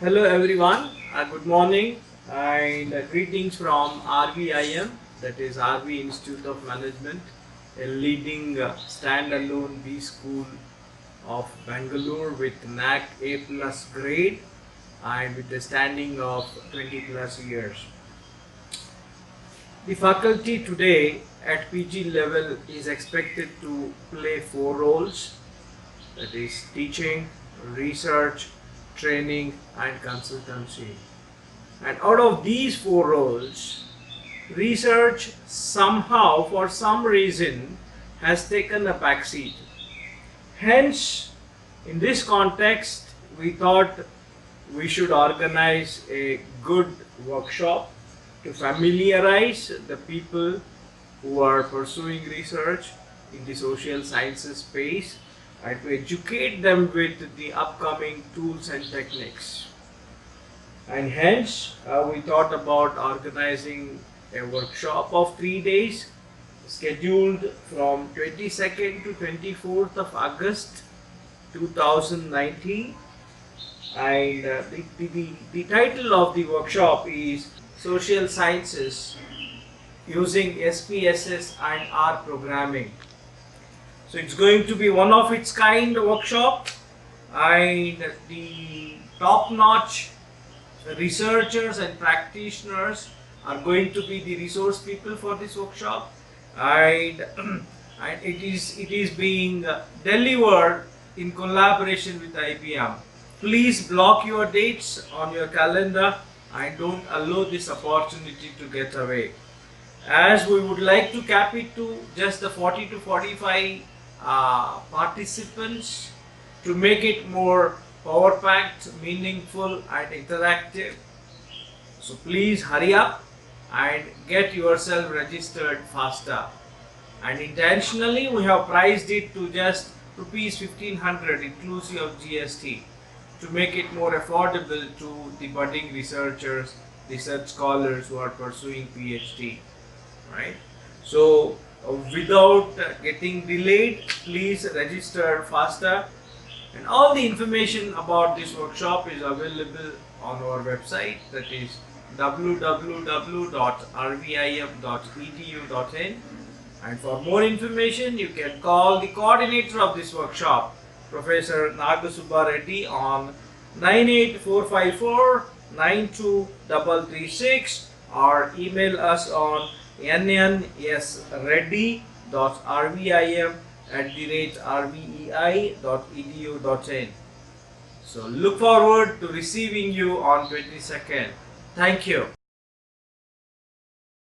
Hello everyone, good morning and greetings from Rvim, that is Rvim Institute of Management, a leading standalone B school of Bangalore with NAC A plus grade and with a standing of 20 plus years. The faculty today at PG level is expected to play four roles, that is teaching, research, training and consultancy. And out of these four roles, research somehow for some reason has taken a backseat. Hence, in this context, we thought we should organize a good workshop to familiarize the people who are pursuing research in the social sciences space and to educate them with the upcoming tools and techniques. And hence, we thought about organizing a workshop of 3 days scheduled from 22nd to 24th of August 2019. And the title of the workshop is Social Sciences using SPSS and R programming. So it's going to be one of its kind workshop, and the top-notch researchers and practitioners are going to be the resource people for this workshop, and it is being delivered in collaboration with IBM. Please block your dates on your calendar and don't allow this opportunity to get away, as we would like to cap it to just the 40 to 45 participants to make it more power-packed, meaningful and interactive. So please hurry up and get yourself registered faster. And intentionally we have priced it to just rupees 1500 inclusive of GST to make it more affordable to the budding researchers, research scholars who are pursuing PhD, right? So without getting delayed, please register faster, and all the information about this workshop is available on our website, that is www.rvim.edu.in. and for more information you can call the coordinator of this workshop, Professor Nagasubba Reddy, on 98454 92336, or email us on nnsreddy.rvim@rvei.edu.in. So look forward to receiving you on 22nd. Thank you.